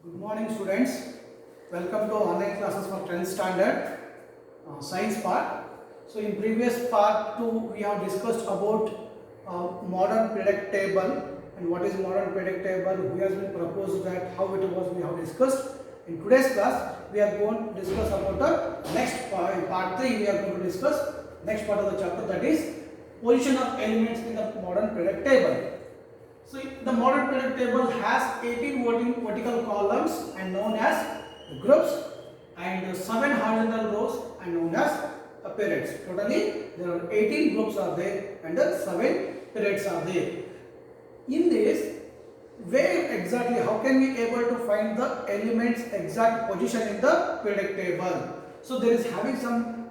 Good morning, students. Welcome to online classes for 10th standard science part. So, in previous part 2, we have discussed about modern periodic table and what is modern periodic table, who has been proposed that, how it was we have discussed. In today's class, we are going to discuss about the next part. In part 3, we are going to discuss next part of the chapter, that is position of elements in the modern periodic table. So the modern periodic table has 18 vertical columns and known as groups and 7 horizontal rows and known as periods. Totally there are 18 groups are there and 7 periods are there. In this, where exactly, how can we able to find the elements exact position in the periodic table? So there is having some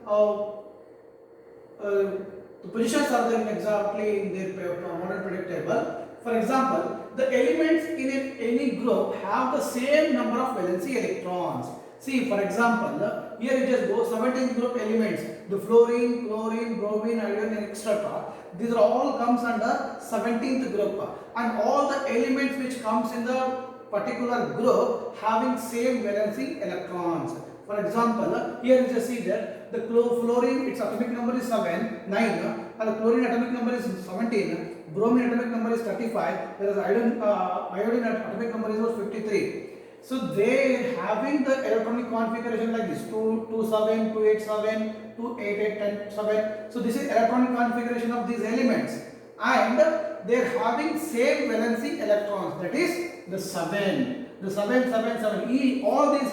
the positions are there exactly in their modern periodic table. For example, the elements in any group have the same number of valency electrons. See, for example, here you just go 17 group elements, the fluorine, chlorine, bromine, iodine, and etc. These are all comes under 17th group, and all the elements which comes in the particular group having same valency electrons. For example, here you just see that the fluorine, its atomic number is 9, and the chlorine atomic number is 17. Bromine atomic number is 35, whereas iodine atomic number is 53. So they having the electronic configuration like this: 227, 287, 288, 107. So this is electronic configuration of these elements, and they are having same valency electrons. That is the 7. The 7, 7, 7. All these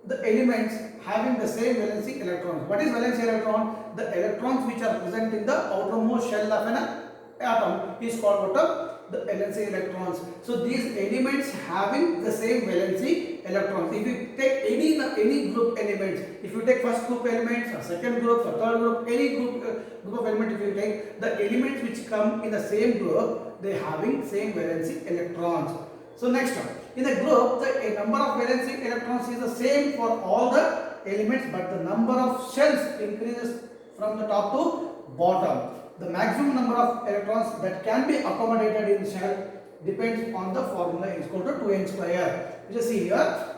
the elements having the same valency electrons. What is valency electron? The electrons which are present in the outermost shell of an atom is called what? The valency electrons. So these elements having the same valency electrons. If you take any group elements, if you take first group elements, or second group, or third group, any group of elements, if you take the elements which come in the same group, they having same valency electrons. So next one, in the group, the number of valency electrons is the same for all the elements, but the number of shells increases from the top to bottom. The maximum number of electrons that can be accommodated in shell depends on the formula is equal to 2n square. You just see here,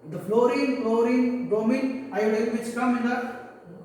the fluorine, chlorine, bromine, iodine which come in the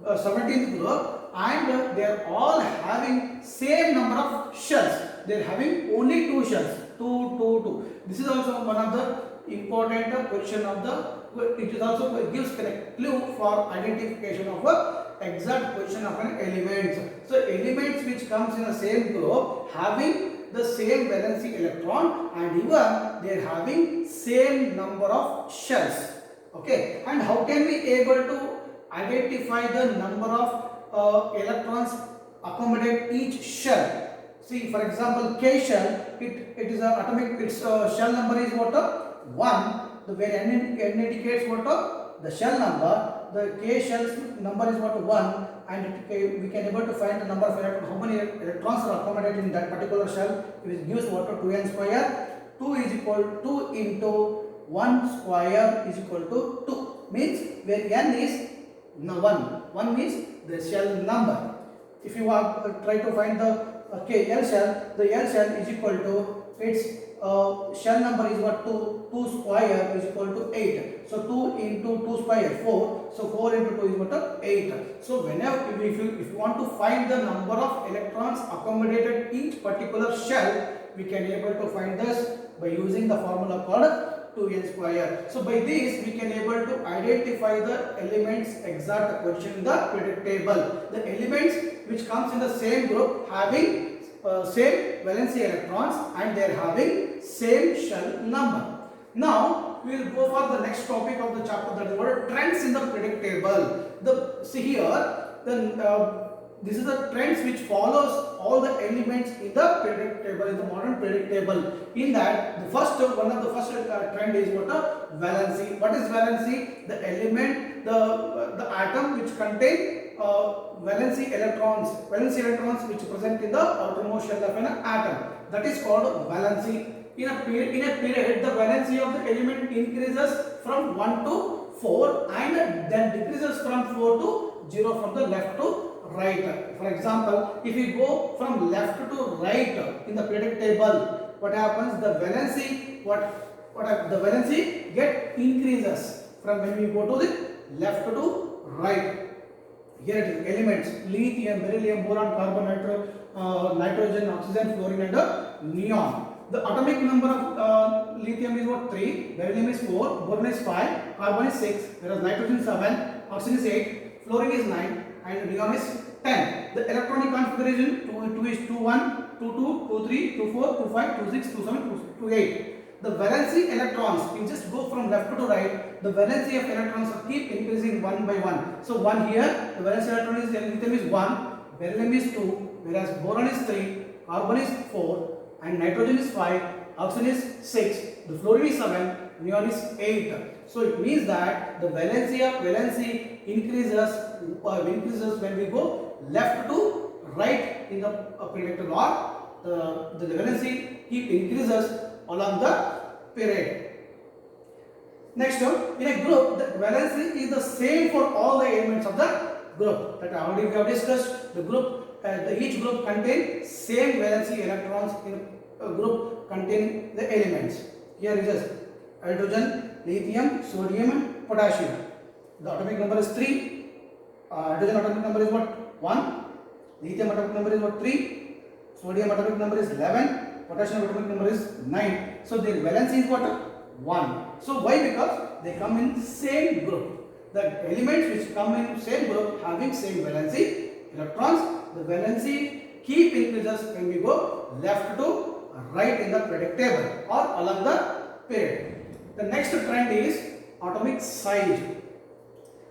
17th group, and they are all having same number of shells. They are having only 2 shells. 2. This is also one of the important question of the. It is also gives a clue for identification of a exact position of an element. So elements which comes in the same group having the same valency electron, and even they are having same number of shells. Okay, and how can we able to identify the number of electrons accommodate each shell? See, for example, K shell, it is a atomic, its shell number is what? 1. The where n indicates what? The shell number. The K shell's number is what? 1, and we can able to find the number of electrons, how many electrons are accommodated in that particular shell. It gives what? 2n square. 2 is equal to 2 into 1 square is equal to 2. Means where n is 1. 1 means the shell number. If you want try to find the L shell, the L shell is equal to its shell number is what? 2 square is equal to 8. So 2 into 2 square 4. So 4 into 2 is what? 8. So whenever if you want to find the number of electrons accommodated each particular shell, we can able to find this by using the formula called 2n square. So by this we can able to identify the elements exact position in the periodic table. The elements which comes in the same group having same valency electrons, and they are having same shell number. Now we will go for the next topic of the chapter, that is what? Trends in the periodic table. See here, then this is the trends which follows all the elements in the periodic table, in the modern periodic table. In that, one of the first trend is what? Valency. What is valency? The element, the atom which contain valency electrons which present in the outermost shell of an atom. That is called valency. In a period, the valency of the element increases from 1 to 4 and then decreases from 4 to 0, from the left to right. For example, if we go from left to right in the periodic table, what happens? The valency the valency get increases from when we go to the left to right. Here it is elements lithium, beryllium, boron, carbon, nitrogen, oxygen, fluorine and neon. The atomic number of lithium is what? 3, beryllium is 4, boron is 5, carbon is 6, whereas nitrogen is 7, oxygen is 8, fluorine is 9 and neon is 10. The electronic configuration 2 is 2 1, 2 2, 2 3, 2 4, 2 5, 2 6, 2 7, 2 8. The valency electrons, you just go from left to right, the valency of electrons keep increasing one by one. So 1 here, the valency electron is lithium is 1, beryllium is 2, whereas boron is 3, carbon is 4 and nitrogen is 5, oxygen is 6, the fluorine is 7, neon is 8. So it means that the valency increases when we go left to right in the periodic table, or the valency keep increases along the period. Next one, in a group, the valency is the same for all the elements of the group. That already we have discussed. The group, each group contains same valency electrons in a group containing the elements. Here is just hydrogen, lithium, sodium, and potassium. The atomic number is 3. Hydrogen atomic number is what? 1. Lithium atomic number is what? 3. Sodium atomic number is 11. Potassium atomic number is 9. So their valency is what? 1. So why? Because they come in same group. The elements which come in same group having same valency electrons, the valency keep increases when we go left to right in the periodic table or along the period. The next trend is atomic size.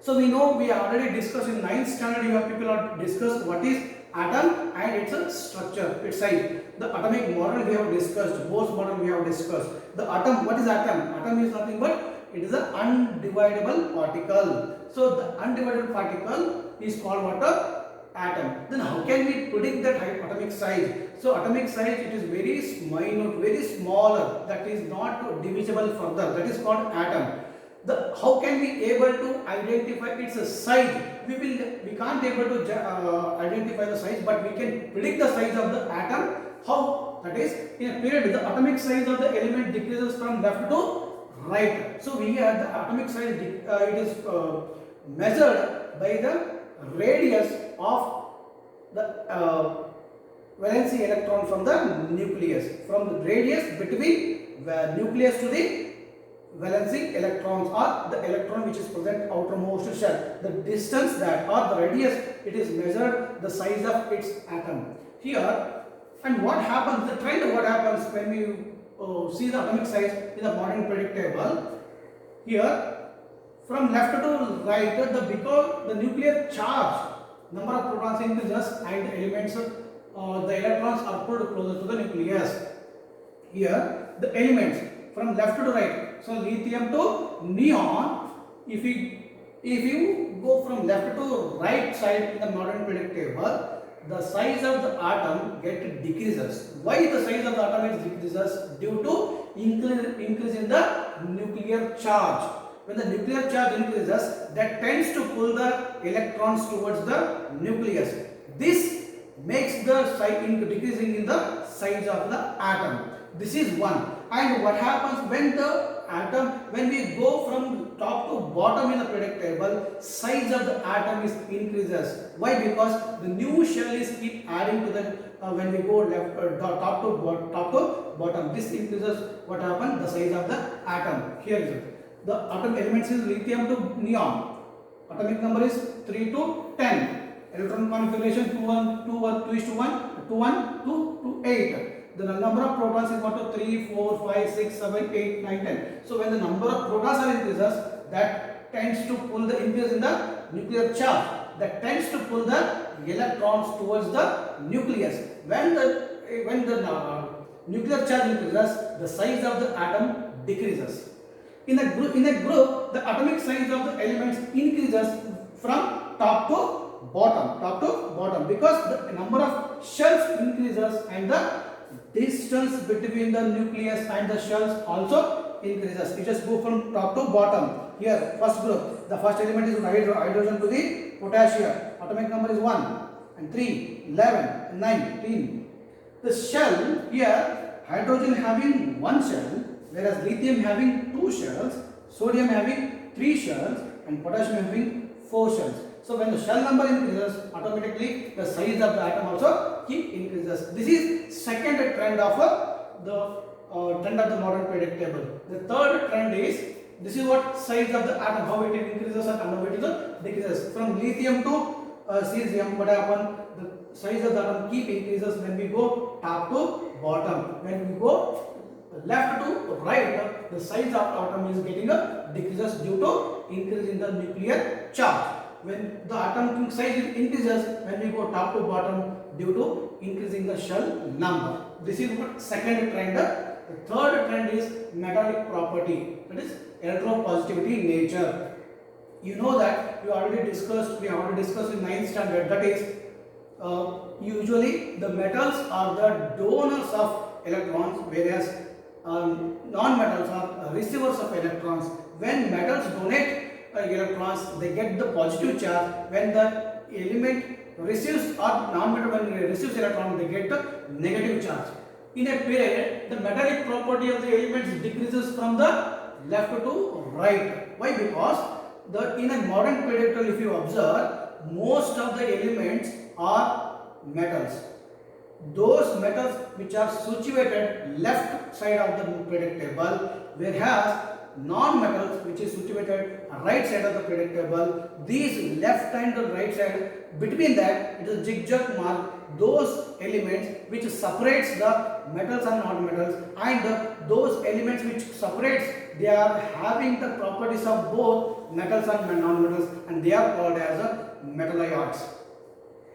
So we know, we already discussed in 9th standard, you have people have discussed what is atom and its structure, its size. The atomic model we have discussed, Bohr's model we have discussed. The atom, what is atom? Atom is nothing but it is an undividable particle. So the undivided particle is called what? Atom. Then how can we predict that atomic size? So atomic size, it is very minute, very smaller, that is not divisible further, that is called atom. How can we able to identify its size? We can't able to identify the size, but we can predict the size of the atom. How? That is, in a period, the atomic size of the element decreases from left to right. So we have the atomic size, it is measured by the radius of the valency electron from the nucleus, from the radius between the nucleus to the valency electrons, or the electron which is present outermost shell. The distance that, or the radius, it is measured the size of its atom. Here, and what happens, the trend, what happens when we see the atomic size in the modern periodic table. Here, from left to right, because the nuclear charge, number of protons increases and the elements, the electrons are pulled closer to the nucleus. Here, the elements from left to right, so lithium to neon, if you go from left to right side in the modern periodic table, the size of the atom decreases. Why the size of the atom decreases? Due to increase in the nuclear charge. When the nuclear charge increases, that tends to pull the electrons towards the nucleus. This makes the size decreasing in the size of the atom. This is one. And what happens when the atom, when we go from top to bottom in the periodic table, size of the atom is increases. Why? Because the new shell is keep adding to the when we go left top to bottom. This increases what happens, the size of the atom. Here is it. The atom elements is lithium to neon. Atomic number is 3 to 10. Electron configuration 2 is to 1, 2 1 to 8. The number of protons is what? 3, 4, 5, 6, 7, 8, 9, 10. So when the number of protons are increases, that tends to pull the increase in the nuclear charge. That tends to pull the electrons towards the nucleus. When the nuclear charge increases, the size of the atom decreases. In a group, the atomic size of the elements increases from top to bottom, because the number of shells increases and the distance between the nucleus and the shells also increases. You just go from top to bottom. Here, first group, the first element is hydrogen to the potassium. Atomic number is 1 and 3, 11 and 19. The shell here, hydrogen having one shell, whereas lithium having 2 shells, sodium having 3 shells, and potassium having 4 shells. So when the shell number increases, automatically the size of the atom also keep increases. This is second trend of the trend of the modern periodic table. The third trend is, this is what size of the atom, how it increases and how it decreases. From lithium to cesium, what happen? The size of the atom keep increases when we go top to bottom. When we go left to right, the size of atom is getting decreases due to increase in the nuclear charge. When the atom size increases, when we go top to bottom, due to increasing the shell number. This is what second trend. The third trend is metallic property, that is electropositivity nature. You know that we already discussed in 9th standard, that is usually the metals are the donors of electrons, whereas non-metals are receivers of electrons. When metals donate electrons, they get the positive charge. When the element receives, or non-metal when it receives electron, they get the negative charge. In a period, the metallic property of the elements decreases from the left to right. Why? Because in a modern periodic table, if you observe, most of the elements are metals. Those metals which are situated left side of the periodic table, whereas non-metals which is situated right side of the periodic table, these left and the right side, between that it is a zigzag mark. Those elements which separates the metals and non-metals, and those elements which separates, they are having the properties of both metals and non-metals, and they are called as metalloids.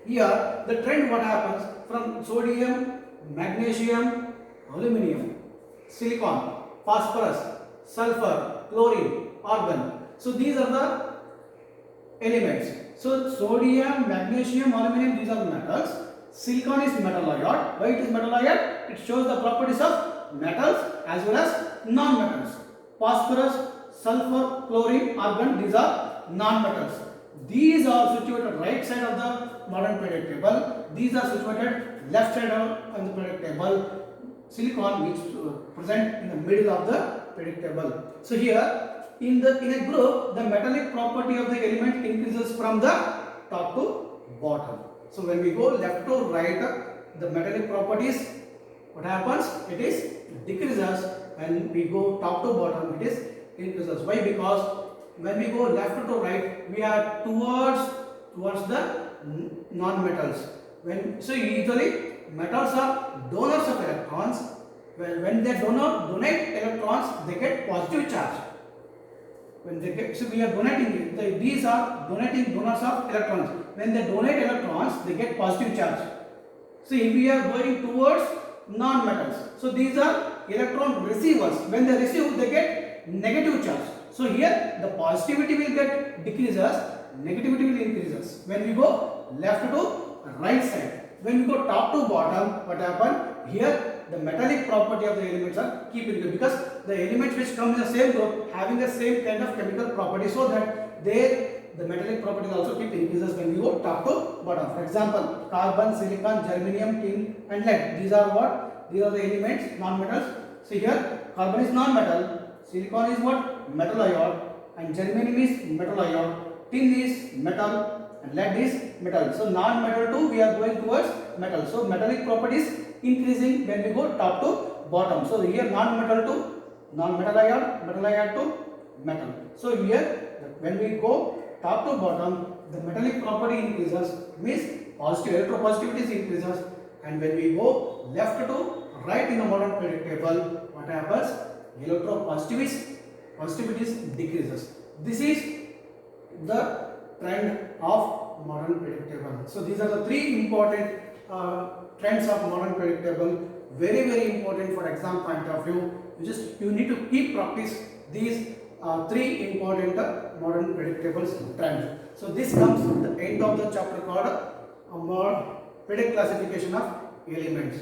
Here the trend what happens from sodium, magnesium, aluminum, silicon, phosphorus, sulfur, chlorine, argon. So these are the elements. So sodium, magnesium, aluminum, these are the metals. Silicon is metalloid. Why it is metalloid? It shows the properties of metals as well as non-metals. Phosphorus, sulfur, chlorine, argon, these are non-metals. These are situated right side of the modern periodic table. These are situated left side of the periodic table. Silicon which present in the middle of the periodic table. So here in a group, the metallic property of the element increases from the top to bottom. So when we go left to right, the metallic properties, what happens? It is decreases. When we go top to bottom, it is increases. Why? Because when we go left to right, we are towards the non-metals. So usually metals are donors of electrons. When they donate electrons, they get positive charge. When they get, so we are donating it. These are donating donors of electrons. When they donate electrons, they get positive charge. So if we are going towards non-metals, so these are electron receivers. When they receive, they get negative charge. So here the positivity will get decreases, negativity will increases. When we go left to right side, when we go top to bottom, what happen? Here the metallic property of the elements are keep increasing, because the elements which come in the same group having the same kind of chemical property, so that the metallic properties also keep increases when we go top to bottom. For example, carbon, silicon, germanium, tin and lead. These are what? These are the elements, non-metals. So here carbon is non-metal, silicon is what? Metal ion, and germanium is metal ion, tin is metal, and lead is metal. So non-metal to we are going towards metal. So metallic properties increasing when we go top to bottom. So here non-metal to non-metal ion, metal ion to metal. So here when we go top to bottom, the metallic property increases, means positive electropositivity increases, and when we go left to right in the modern periodic table, what happens? Electropositivity decreases. This is the trend of modern periodic table. So these are the three important trends of modern periodic table. Very important for exam point of view. You need to keep practice these three important modern periodic tables trends. So this comes to the end of the chapter called periodic classification of elements.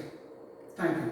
Thank you.